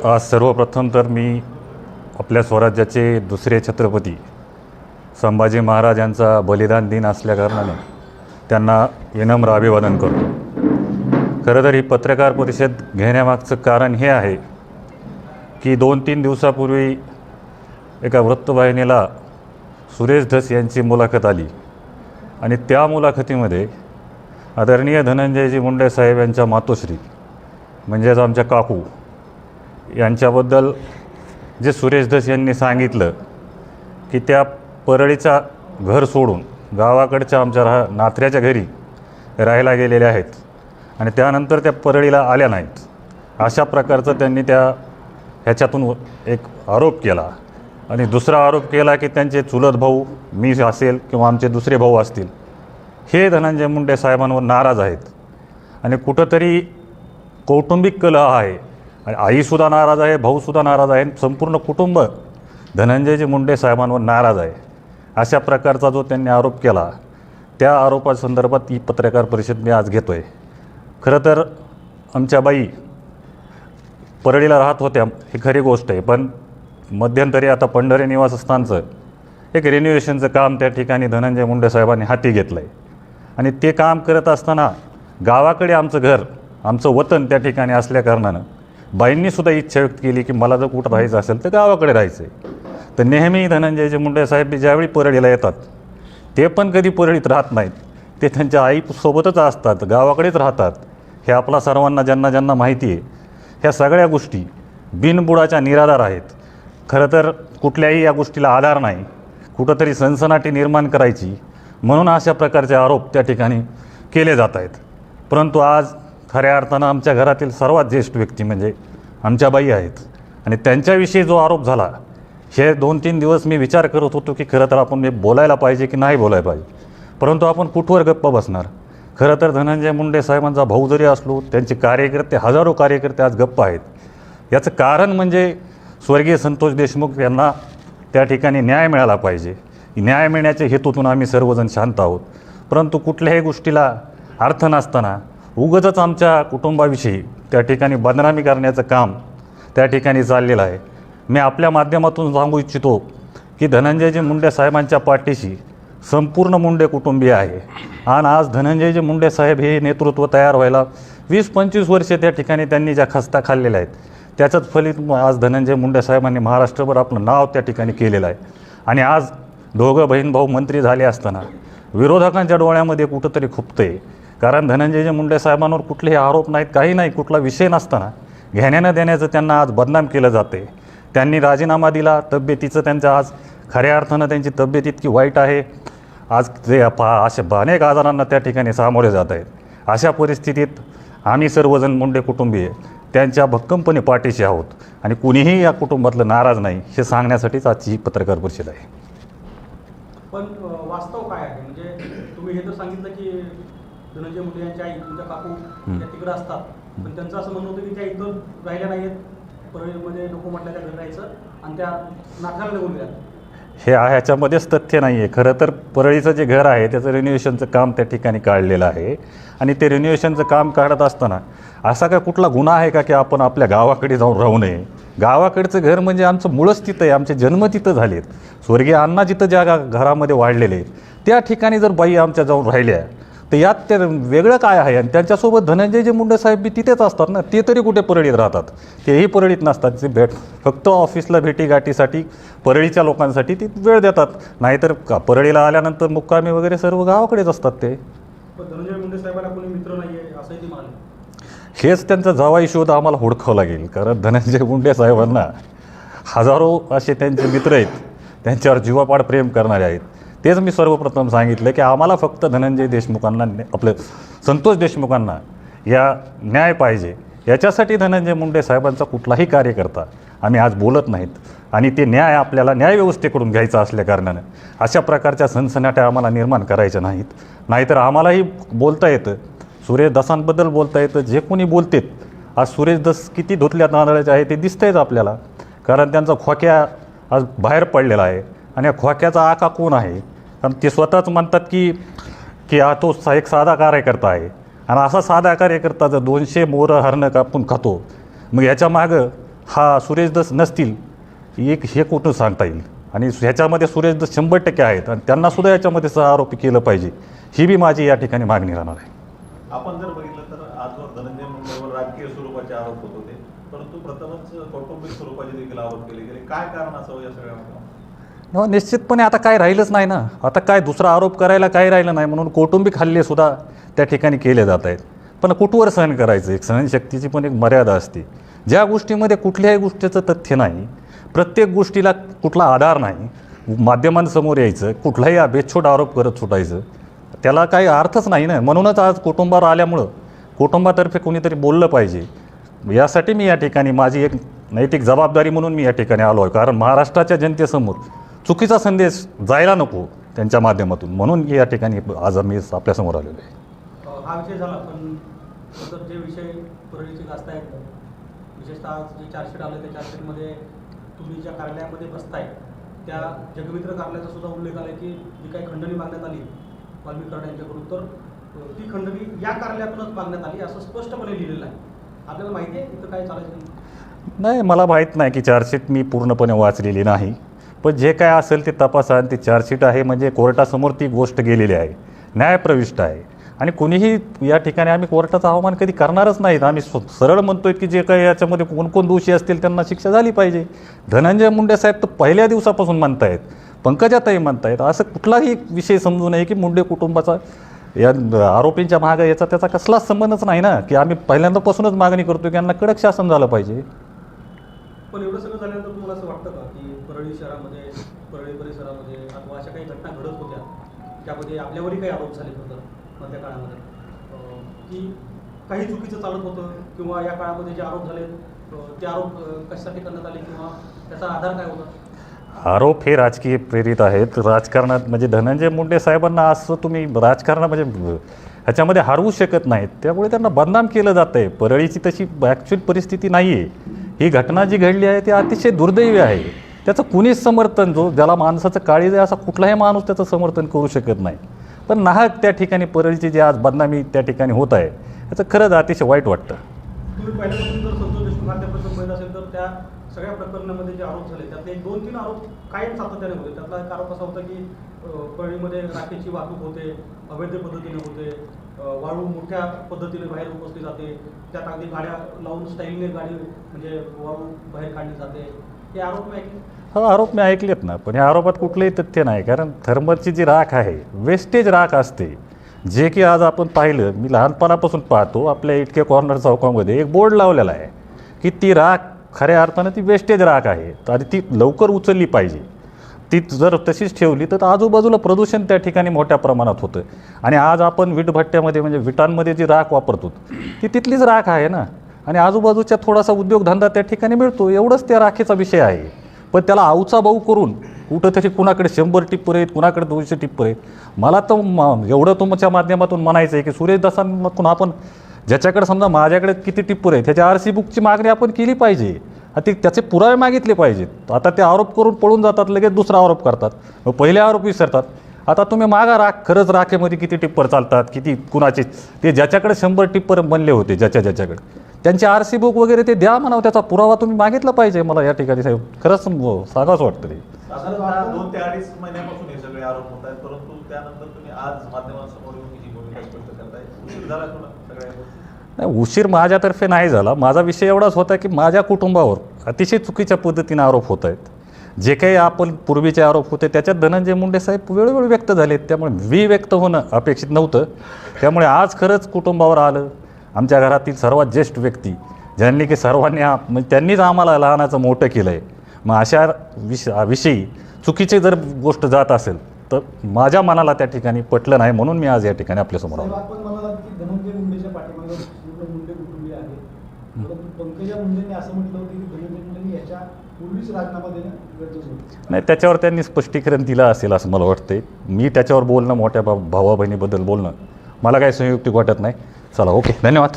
आज सर्वप्रथम तर मी आपल्या स्वराज्याचे दुसरे छत्रपती संभाजी महाराज यांचा बलिदान दिन असल्याकारणाने त्यांना विनम्र अभिवादन करतो. खरं तर ही पत्रकार परिषद घेण्यामागचं कारण हे आहे की 2-3 दिवसापूर्वी एका वृत्तवाहिनीला सुरेश धस यांची मुलाखत आली आणि त्या मुलाखतीमध्ये आदरणीय धनंजयजी मुंडे साहेब यांच्या मातोश्री म्हणजेच आमच्या काकू यांच्याबद्दल जे सुरेश धस यांनी सांगितलं की त्या परळीचा घर सोडून गावाकडच्या आमच्या नाथऱ्याच्या घरी राहायला गेलेल्या आहेत आणि त्यानंतर त्या परळीला आल्या नाहीत, अशा प्रकारचं त्यांनी ह्याच्यातून एक आरोप केला. आणि दुसरा आरोप केला की त्यांचे चुलत भाऊ मी असेल किंवा आमचे दुसरे भाऊ असतील हे धनंजय मुंडे साहेबांवर नाराज आहेत आणि कुठंतरी कौटुंबिक कलह आहे. आईसुद्धा नाराज आहे, भाऊसुद्धा नाराज आहे, संपूर्ण कुटुंब धनंजयजी मुंडे साहेबांवर नाराज आहे. अशा प्रकारचा जो त्यांनी आरोप केला त्या आरोपासंदर्भात ही पत्रकार परिषद मी आज घेतो आहे. खरं तर आमच्या बाई परळीला राहत होत्या ही खरी गोष्ट आहे, पण मध्यंतरी आता पंढरी निवासस्थानचं एक रिन्युएशनचं काम त्या ठिकाणी धनंजय मुंडे साहेबांनी हाती घेतलं आहे आणि ते काम करत असताना गावाकडे आमचं घर आमचं वतन त्या ठिकाणी असल्याकारणानं बाईंनीसुद्धा इच्छा व्यक्त केली की मला जर कुठं राहायचं असेल तर गावाकडे राहायचं आहे. तर नेहमी धनंजयजी मुंडे साहेब ज्यावेळी परळीला येतात ते पण कधी परळीत राहत नाहीत, ते त्यांच्या आईसोबतच असतात, गावाकडेच राहतात. हे आपला सर्वांना ज्यांना माहिती आहे. ह्या सगळ्या गोष्टी बिनबुडाच्या निराधार आहेत. खरं तर कुठल्याही या गोष्टीला आधार नाही, कुठंतरी सनसनाटी निर्माण करायची म्हणून अशा प्रकारचे आरोप त्या ठिकाणी केले जात आहेत. परंतु आज खऱ्या अर्थानं आमच्या घरातील सर्वात ज्येष्ठ व्यक्ती म्हणजे आमच्या बाई आहेत आणि त्यांच्याविषयी जो आरोप झाला हे 2-3 दिवस मी विचार करत होतो की खरं तर आपण बोलायला पाहिजे की नाही बोलायला पाहिजे, परंतु आपण कुठवर गप्प बसणार. खरं तर धनंजय मुंडे साहेबांचा भाऊ जरी असलो त्यांचे कार्यकर्ते हजारो कार्यकर्ते आज गप्प आहेत. याचं कारण म्हणजे स्वर्गीय संतोष देशमुख यांना त्या ठिकाणी न्याय मिळाला पाहिजे. न्याय मिळण्याच्या हेतूतून आम्ही सर्वजण शांत आहोत. परंतु कुठल्याही गोष्टीला अर्थ नसताना उगाचच आमच्या कुटुंबाविषयी त्या ठिकाणी बदनामी करण्याचं काम त्या ठिकाणी चाललेलं आहे. मी आपल्या माध्यमातून सांगू इच्छितो की धनंजयजी मुंडे साहेबांच्या पाठीशी संपूर्ण मुंडे कुटुंबीय आहे आणि आज धनंजयजी मुंडे साहेब हे नेतृत्व तयार व्हायला 20-25 वर्षे त्या ठिकाणी त्यांनी ज्या खस्ता खाल्लेल्या आहेत त्याचंच फलित आज धनंजय मुंडे साहेबांनी महाराष्ट्रभर आपलं नाव त्या ठिकाणी केलेलं आहे. आणि आज दोघं बहीण भाऊ मंत्री झाले असताना विरोधकांच्या डोळ्यामध्ये कुठंतरी खुपतं आहे. कारण धनंजयजी मुंडे साहेबांवर कुठलेही आरोप नाहीत, काही नाही, कुठला विषय नसताना घेण्यानं देण्याचं त्यांना आज बदनाम केलं जाते. त्यांनी राजीनामा दिला, तब्येतीचं त्यांचं आज खऱ्या अर्थानं त्यांची तब्येत इतकी वाईट आहे, आज ते अशा अनेक आजारांना त्या ठिकाणी सामोरे जात आहेत. अशा परिस्थितीत आम्ही सर्वजण मुंडे कुटुंबीय त्यांच्या भक्कमपणे पाठीशी आहोत आणि कुणीही या कुटुंबातलं नाराज नाही हे सांगण्यासाठीच आजची ही पत्रकार परिषद आहे. पण वास्तव काय आहे म्हणजे तुम्ही हे तर सांगितलं की धनंजय मुंडे यांच्या आई तुमच्या काकू त्या तिकडे असतात, पण त्यांचं असं म्हणणं होतं की त्या इथं राहिल्या नाहीत, परळीमध्ये नको म्हटलं त्या घरी राहायचं आणि त्या नाथाला निघून गेल्या. ह्याच्यामध्येच तथ्य नाही आहे. खरं तर परळीचं जे घर आहे त्याचं रिन्युएशनचं काम त्या ठिकाणी काढलेलं आहे आणि ते रिन्युएशनचं काम काढत असताना असा काय कुठला गुन्हा आहे का की आपण आपल्या गावाकडे जाऊन राहू नये. गावाकडचं घर म्हणजे आमचं मूळच तिथं आहे, आमचे जन्म तिथं झालेत. स्वर्गीय अण्णा जिथं ज्या घरामध्ये वाढलेले आहेत त्या ठिकाणी जर बाई आमच्या जाऊन राहिल्या तर यात ते वेगळं काय आहे. आणि त्यांच्यासोबत धनंजयजी मुंडे साहेब बी तिथेच असतात ना, ते तरी कुठे परळीत राहतात, तेही परळीत नसतात. ते फक्त ऑफिसला भेटीगाठीसाठी परळीच्या लोकांसाठी ती वेळ देतात, नाहीतर परळीला आल्यानंतर मुक्कामी वगैरे सर्व गावाकडेच असतात. ते धनंजय मुंडे साहेबांना कोणी मित्र नाही आहे असंही ते म्हणाले. हेच त्यांचा जावाई शोध आम्हाला हुडकावं लागेल. कारण धनंजय मुंडे साहेबांना हजारो असे त्यांचे मित्र आहेत, त्यांच्यावर जीवापाड प्रेम करणारे आहेत. तेच मी सर्वप्रथम सांगितलं की आम्हाला फक्त धनंजय देशमुखांना आपले संतोष देशमुखांना या न्याय पाहिजे. याच्यासाठी धनंजय मुंडे साहेबांचा कुठलाही कार्यकर्ता आम्ही आज बोलत नाहीत आणि ते न्याय आपल्याला न्यायव्यवस्थेकडून घ्यायचा असल्याकारणानं अशा प्रकारच्या सनसनाट्या आम्हाला निर्माण करायच्या नाहीत. नाहीतर आम्हालाही बोलता येतं, सुरेश दसांबद्दल बोलता येतं, जे कोणी बोलतेत. आज सुरेश दस किती धुतल्या तांदळाचे आहे ते दिसतंयच आपल्याला, कारण त्यांचा खोक्या आज बाहेर पडलेला आहे आणि या खोक्याचा आका कोण आहे. कारण ते स्वतःच म्हणतात की हा तो एक साधा कार्यकर्ता आहे आणि असा साधा कार्यकर्ता जर 200 मोरं हरणं कापून खातो, मग याच्या मागं हा सुरेश दस नसतील एक हे कुठं सांगता येईल. आणि ह्याच्यामध्ये सुरेश दस 100% आहेत आणि त्यांनासुद्धा याच्यामध्ये सहआरोपी केलं पाहिजे, ही बी माझी या ठिकाणी मागणी राहणार आहे. आपण जर बघितलं तर आजवर धनंजय मुंडेवर राजकीय स्वरूपाचे आरोप होत होते, परंतु प्रथमच कौटुंबिक स्वरूपाचे देखील आरोप केले गेले. काय कारण असावं या सगळ्यामध्ये? निश्चितपणे आता काय राहिलंच नाही ना. आता काय दुसरा आरोप करायला काय राहिलं नाही, म्हणून कौटुंबिक हल्लेसुद्धा त्या ठिकाणी केले जात आहेत. पण कुठवर सहन करायचं, एक सहनशक्तीची पण एक मर्यादा असते. ज्या गोष्टीमध्ये कुठल्याही गोष्टीचं तथ्य नाही, प्रत्येक गोष्टीला कुठला आधार नाही, माध्यमांसमोर यायचं, कुठलाही बेछूट आरोप करत सुटायचं, त्याला काही अर्थच नाही ना. म्हणूनच आज कुटुंबावर आल्यामुळं कुटुंबातर्फे कोणीतरी बोललं पाहिजे, यासाठी मी या ठिकाणी माझी एक नैतिक जबाबदारी म्हणून मी या ठिकाणी आलो आहे. कारण महाराष्ट्राच्या जनतेसमोर चुकीचा संदेश जायला नको त्यांच्या माध्यमातून, म्हणून या ठिकाणी आज मी आपल्यासमोर आलेलो आहे. हा विषय झाला, पण नंतर जे विषय परळीचे गाजत आहेत, विशेषतः जे चार्जशीट आलं त्या चार्जशीटमध्ये तुम्ही ज्या कार्यालयामध्ये बसताय त्या जगमित्र कार्यालयाचा सुद्धा उल्लेख आला की जी काही खंडणी मागण्यात आली वाल्मिक कराड यांच्याकडून, तर ती खंडणी या कार्यालयातूनच मागण्यात आली असं स्पष्टपणे लिहिलेलं आहे. आपल्याला माहिती आहे इथं काय चालायचं? नाही, मला माहीत नाही की चार्जशीट मी पूर्णपणे वाचलेली नाही. पण जे काय असेल ते तपासा. आणि ती चार्जशीट आहे म्हणजे कोर्टासमोर ती गोष्ट गेलेली आहे, न्यायप्रविष्ट आहे. आणि कोणीही या ठिकाणी आम्ही कोर्टाचा अवमान कधी करणारच नाहीत. आम्ही सरळ म्हणतोय की जे काही याच्यामध्ये कोण कोण दोषी असतील त्यांना शिक्षा झाली पाहिजे. धनंजय मुंडे साहेब तर पहिल्या दिवसापासून म्हणतायत, पंकजाताई म्हणतायत, असं कुठलाही विषय समजू नये की मुंडे कुटुंबाचा या आरोपींच्या मागं याचा त्याचा कसलाच संबंधच नाही ना, की आम्ही पहिल्यांदापासूनच मागणी करतो की यांना कडक शासन झालं पाहिजे. पण एवढं सगळं झाल्यानंतर तुम्हाला असं वाटतं का की परळी शहरामध्ये, परळी परिसरामध्ये अथवा अशा काही घटना घडत होत्या त्यामध्ये आपल्यावरही काही आरोप झाले होते मधल्या काळामध्ये, की काही चुकीचं चालत होतं, किंवा या काळामध्ये जे आरोप झाले ते आरोप कशासाठी करण्यात आले, किंवा त्याचा आधार काय होता? आरोप हे राजकीय प्रेरित आहेत. राजकारणात म्हणजे धनंजय मुंडे साहेबांना असं तुम्ही राजकारण म्हणजे ह्याच्यामध्ये हरवू शकत नाहीत, त्यामुळे त्यांना बदनाम केलं जातं आहे. परळीची तशी ॲक्च्युअल परिस्थिती नाही आहे. ही घटना जी घडली आहे ती अतिशय दुर्दैवी आहे. त्याचं कुणीच समर्थन, ज्याला माणसाचं काळीज आहे असा कुठलाही माणूस त्याचं समर्थन करू शकत नाही. पण नाहक त्या ठिकाणी परळीची जी आज बदनामी त्या ठिकाणी होत आहे याचं खरंच अतिशय वाईट वाटतं. तुम्ही पहिल्यापासून जर संतोष देशमुख खात्याबद्दल पाहिलं असेल तर त्या सगळ्या प्रकरणामध्ये जे आरोप झाले त्यातले 2-3 आरोप कायम सातत्याने होते. त्यातला एक आरोप असा होता की परळीमध्ये राखेची वाहतूक होते, अवैध पद्धतीने होते, वाळू मोठ्या पद्धतीने बाहेर उपसली जाते, त्यात अगदी गाड्या लावून स्टाईलने गाडी म्हणजे वाळू बाहेर काढली जाते. हे आरोप मी ऐकले. हो, आरोप मी ऐकलेत ना, पण या आरोपात कुठलंही तथ्य नाही. कारण थर्मलची जी राख आहे वेस्टेज राख असते, जे की आज आपण पाहिलं, मी लहानपणापासून पाहतो आपल्या इटके कॉर्नर चौकामध्ये एक बोर्ड लावलेला आहे की ती राख खऱ्या अर्थानं ती वेस्टेज राख आहे आणि ती लवकर उचलली पाहिजे. ती जर तशीच ठेवली तर आजूबाजूला प्रदूषण त्या ठिकाणी मोठ्या प्रमाणात होतं. आणि आज आपण विटभट्ट्यामध्ये म्हणजे विटांमध्ये जी राख वापरतो ती तिथलीच राख आहे ना, आणि आजूबाजूच्या थोडासा उद्योगधंदा त्या ठिकाणी मिळतो, एवढंच त्या राखेचा विषय आहे. पण त्याला आऊचा भाऊ करून कुठंतरी कुणाकडे 100 टिप्पर आहेत, कुणाकडे 200 टिप्पर आहेत. मला तर एवढं तुमच्या माध्यमातून म्हणायचं आहे की सुरेश दसांमधून आपण ज्याच्याकडे समजा माझ्याकडे किती टिप्पर आहेत त्याच्या RC बुकची मागणी आपण केली पाहिजे, ती त्याचे पुरावे मागितले पाहिजेत. आता ते आरोप करून पळून जातात, लगेच दुसरा आरोप करतात, मग पहिले आरोप विसरतात. आता तुम्ही मागा राख, खरंच राखेमध्ये किती टिप्पर चालतात, किती कुणाचे, ते ज्याच्याकडे 100 टिप्पर बनले होते ज्याच्याकडे त्यांचे RC बुक वगैरे ते द्या म्हणावं, त्याचा पुरावा तुम्ही मागितला पाहिजे. मला या ठिकाणी साहेब खरंच सांगावंच वाटतं ते. साधारणतः 2 ते 2.5 महिन्यापासून हे सगळे आरोप होत आहेत, परंतु त्यानंतर तुम्ही आज माध्यमांसमोर येऊन ही भूमिका स्पष्ट करताय. उशीर झाला थोडा सगळ्या गोष्टी? नाही, उशीर माझ्यातर्फे नाही झाला. माझा विषय एवढाच होता की माझ्या कुटुंबावर अतिशय चुकीच्या पद्धतीने आरोप होत आहेत. जे काही आपण पूर्वीचे आरोप होते त्याच्यात धनंजय मुंडे साहेब वेळोवेळी व्यक्त झालेत, त्यामुळे मी व्यक्त होणं अपेक्षित नव्हतं. त्यामुळे आज खरंच कुटुंबावर आलं. आमच्या घरातील सर्वात ज्येष्ठ व्यक्ती ज्यांनी की सर्वांनी म्हणजे त्यांनीच आम्हाला लहानाचं मोठं केलं आहे. मग अशा विषयी चुकीची जर गोष्ट जात असेल तर माझ्या मनाला त्या ठिकाणी पटलं नाही, म्हणून मी आज या ठिकाणी आपल्यासमोर आलो. आपण म्हणालात की धनंजय मुंडेच्या पाठीमागे पूर्ण मुंडे कुटुंबीय आहे, परंतु पंकजा मुंडेंनी असं म्हटलं होतं की धनंजय मुंडेंनी याच्या पूर्वीच राजीनामा देणं गरजेचं होतं. नाही, त्याच्यावर त्यांनी स्पष्टीकरण दिलं असेल असं मला वाटतंय. मी त्याच्यावर बोलणं, मोठ्या भावा बहिणीबद्दल बोलणं मला काही संयुक्तिक वाटत नाही. चला, ओके, धन्यवाद.